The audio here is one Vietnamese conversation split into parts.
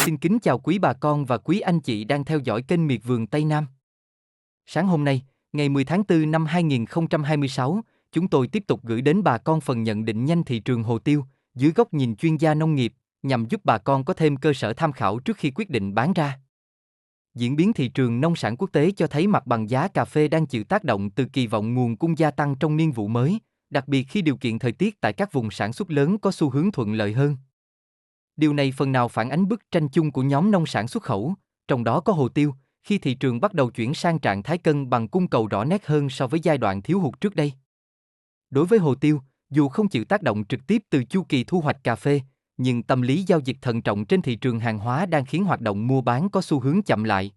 xin kính chào quý bà con và quý anh chị đang theo dõi kênh Miệt vườn Tây Nam. Sáng hôm nay, ngày 10 tháng 4 năm 2026, chúng tôi tiếp tục gửi đến bà con phần nhận định nhanh thị trường hồ tiêu, dưới góc nhìn chuyên gia nông nghiệp, nhằm giúp bà con có thêm cơ sở tham khảo trước khi quyết định bán ra. Diễn biến thị trường nông sản quốc tế cho thấy mặt bằng giá cà phê đang chịu tác động từ kỳ vọng nguồn cung gia tăng trong niên vụ mới, đặc biệt khi điều kiện thời tiết tại các vùng sản xuất lớn có xu hướng thuận lợi hơn. Điều này phần nào phản ánh bức tranh chung của nhóm nông sản xuất khẩu, trong đó có hồ tiêu, khi thị trường bắt đầu chuyển sang trạng thái cân bằng cung cầu rõ nét hơn so với giai đoạn thiếu hụt trước đây. Đối với hồ tiêu, dù không chịu tác động trực tiếp từ chu kỳ thu hoạch cà phê, nhưng tâm lý giao dịch thận trọng trên thị trường hàng hóa đang khiến hoạt động mua bán có xu hướng chậm lại.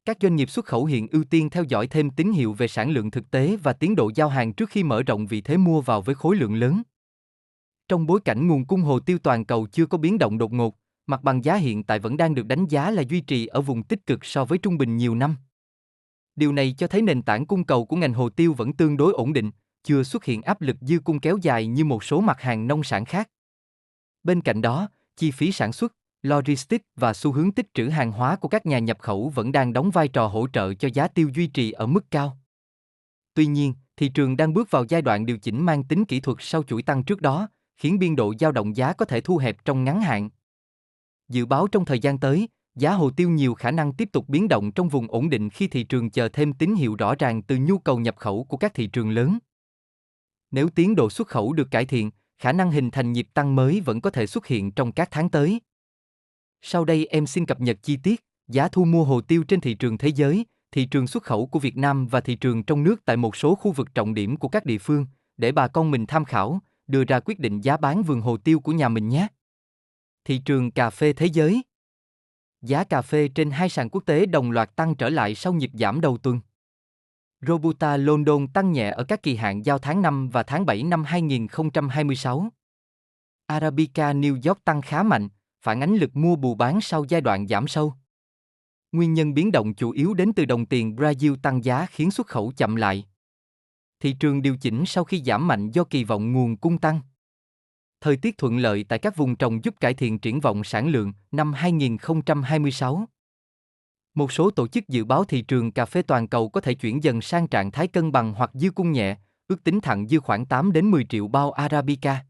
Các doanh nghiệp xuất khẩu hiện ưu tiên theo dõi thêm tín hiệu về sản lượng thực tế và tiến độ giao hàng trước khi mở rộng vị thế mua vào với khối lượng lớn. Trong bối cảnh nguồn cung hồ tiêu toàn cầu chưa có biến động đột ngột, mặt bằng giá hiện tại vẫn đang được đánh giá là duy trì ở vùng tích cực so với trung bình nhiều năm. Điều này cho thấy nền tảng cung cầu của ngành hồ tiêu vẫn tương đối ổn định, chưa xuất hiện áp lực dư cung kéo dài như một số mặt hàng nông sản khác. Bên cạnh đó, chi phí sản xuất, logistics và xu hướng tích trữ hàng hóa của các nhà nhập khẩu vẫn đang đóng vai trò hỗ trợ cho giá tiêu duy trì ở mức cao. Tuy nhiên, thị trường đang bước vào giai đoạn điều chỉnh mang tính kỹ thuật sau chuỗi tăng trước đó, khiến biên độ dao động giá có thể thu hẹp trong ngắn hạn. Dự báo trong thời gian tới, giá hồ tiêu nhiều khả năng tiếp tục biến động trong vùng ổn định khi thị trường chờ thêm tín hiệu rõ ràng từ nhu cầu nhập khẩu của các thị trường lớn. Nếu tiến độ xuất khẩu được cải thiện, khả năng hình thành nhịp tăng mới vẫn có thể xuất hiện trong các tháng tới. Sau đây em xin cập nhật chi tiết giá thu mua hồ tiêu trên thị trường thế giới, thị trường xuất khẩu của Việt Nam và thị trường trong nước tại một số khu vực trọng điểm của các địa phương, để bà con mình tham khảo, đưa ra quyết định giá bán vườn hồ tiêu của nhà mình nhé. Thị trường cà phê thế giới. Giá cà phê trên hai sàn quốc tế đồng loạt tăng trở lại sau nhịp giảm đầu tuần. Robusta London tăng nhẹ ở các kỳ hạn giao tháng 5 và tháng 7 năm 2026. Arabica New York tăng khá mạnh, phản ánh lực mua bù bán sau giai đoạn giảm sâu. Nguyên nhân biến động chủ yếu đến từ đồng tiền Brazil tăng giá khiến xuất khẩu chậm lại. Thị trường điều chỉnh sau khi giảm mạnh do kỳ vọng nguồn cung tăng. Thời tiết thuận lợi tại các vùng trồng giúp cải thiện triển vọng sản lượng năm 2026. Một số tổ chức dự báo thị trường cà phê toàn cầu có thể chuyển dần sang trạng thái cân bằng hoặc dư cung nhẹ, ước tính thặng dư khoảng 8 đến 10 triệu bao Arabica.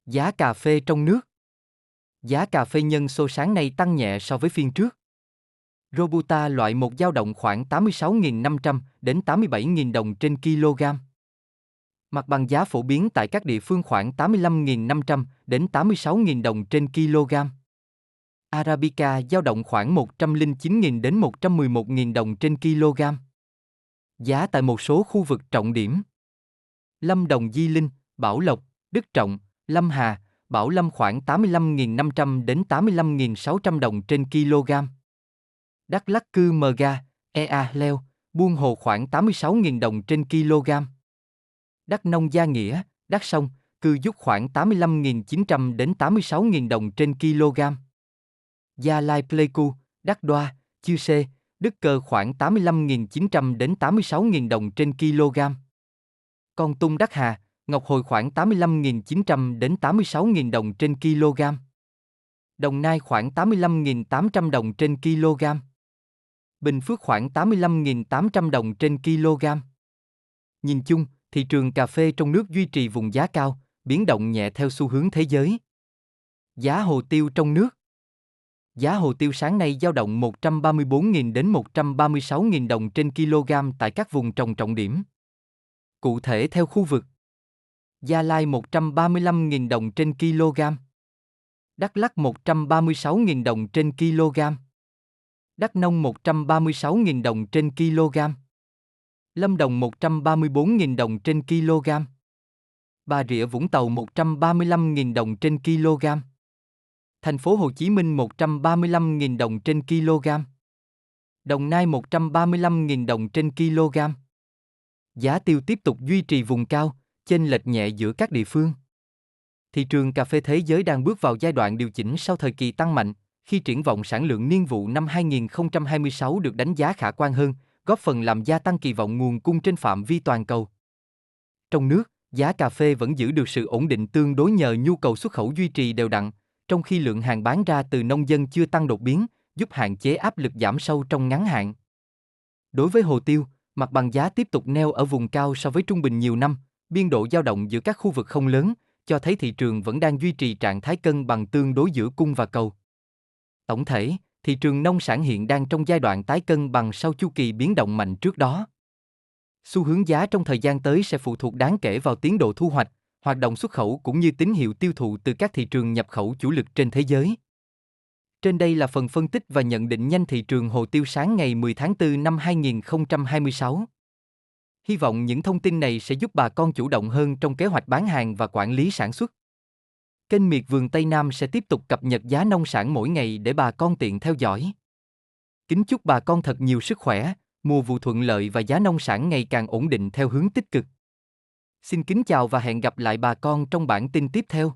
Giá cà phê trong nước. Giá cà phê nhân xô sáng nay tăng nhẹ so với phiên trước. Robusta loại 1 dao động khoảng 86.500 đến 87.000 đồng trên kg. Mặt bằng giá phổ biến tại các địa phương khoảng 85.500 đến 86.000 đồng trên kg. Arabica dao động khoảng 109.000 đến 111.000 đồng trên kg. Giá tại một số khu vực trọng điểm. Lâm Đồng Di Linh, Bảo Lộc, Đức Trọng, Lâm Hà, Bảo Lâm khoảng 85.500 đến 85.600 đồng trên kg. Đắk Lắk Cư Mờ Ga, Ea Leo, Buôn Hồ khoảng 86.000 đồng trên kg. Đắk Nông Gia Nghĩa, Đắk Sông, Cư Dúc khoảng 85.900 đến 86.000 đồng trên kg. Gia Lai Pleiku, Đắk Đoa, Chư Sê, Đức Cơ khoảng 85.900 đến 86.000 đồng trên kg. Con Tum Đắk Hà, Ngọc Hồi khoảng 85.900 đến 86.000 đồng trên kg. Đồng Nai khoảng 85.800 đồng trên kg. Bình Phước khoảng 85.800 đồng trên kg. Nhìn chung, thị trường cà phê trong nước duy trì vùng giá cao, biến động nhẹ theo xu hướng thế giới. Giá hồ tiêu trong nước. Giá hồ tiêu sáng nay dao động 134.000 đến 136.000 đồng trên kg tại các vùng trồng trọng điểm. Cụ thể theo khu vực. Gia Lai 135.000 đồng trên kg. Đắk Lắk 136.000 đồng trên kg. Đắk Nông 136.000 đồng trên kg. Lâm Đồng 134.000 đồng trên kg. Bà Rịa Vũng Tàu 135.000 đồng trên kg. Thành phố Hồ Chí Minh 135.000 đồng trên kg. Đồng Nai 135.000 đồng trên kg. Giá tiêu tiếp tục duy trì vùng cao, chênh lệch nhẹ giữa các địa phương. Thị trường cà phê thế giới đang bước vào giai đoạn điều chỉnh sau thời kỳ tăng mạnh, khi triển vọng sản lượng niên vụ năm 2026 được đánh giá khả quan hơn, góp phần làm gia tăng kỳ vọng nguồn cung trên phạm vi toàn cầu. Trong nước, giá cà phê vẫn giữ được sự ổn định tương đối nhờ nhu cầu xuất khẩu duy trì đều đặn, trong khi lượng hàng bán ra từ nông dân chưa tăng đột biến, giúp hạn chế áp lực giảm sâu trong ngắn hạn. Đối với hồ tiêu, mặt bằng giá tiếp tục neo ở vùng cao so với trung bình nhiều năm, biên độ dao động giữa các khu vực không lớn, cho thấy thị trường vẫn đang duy trì trạng thái cân bằng tương đối giữa cung và cầu. Tổng thể, thị trường nông sản hiện đang trong giai đoạn tái cân bằng sau chu kỳ biến động mạnh trước đó. Xu hướng giá trong thời gian tới sẽ phụ thuộc đáng kể vào tiến độ thu hoạch, hoạt động xuất khẩu cũng như tín hiệu tiêu thụ từ các thị trường nhập khẩu chủ lực trên thế giới. Trên đây là phần phân tích và nhận định nhanh thị trường hồ tiêu sáng ngày 10 tháng 4 năm 2026. Hy vọng những thông tin này sẽ giúp bà con chủ động hơn trong kế hoạch bán hàng và quản lý sản xuất. Kênh Miệt vườn Tây Nam sẽ tiếp tục cập nhật giá nông sản mỗi ngày để bà con tiện theo dõi. Kính chúc bà con thật nhiều sức khỏe, mùa vụ thuận lợi và giá nông sản ngày càng ổn định theo hướng tích cực. Xin kính chào và hẹn gặp lại bà con trong bản tin tiếp theo.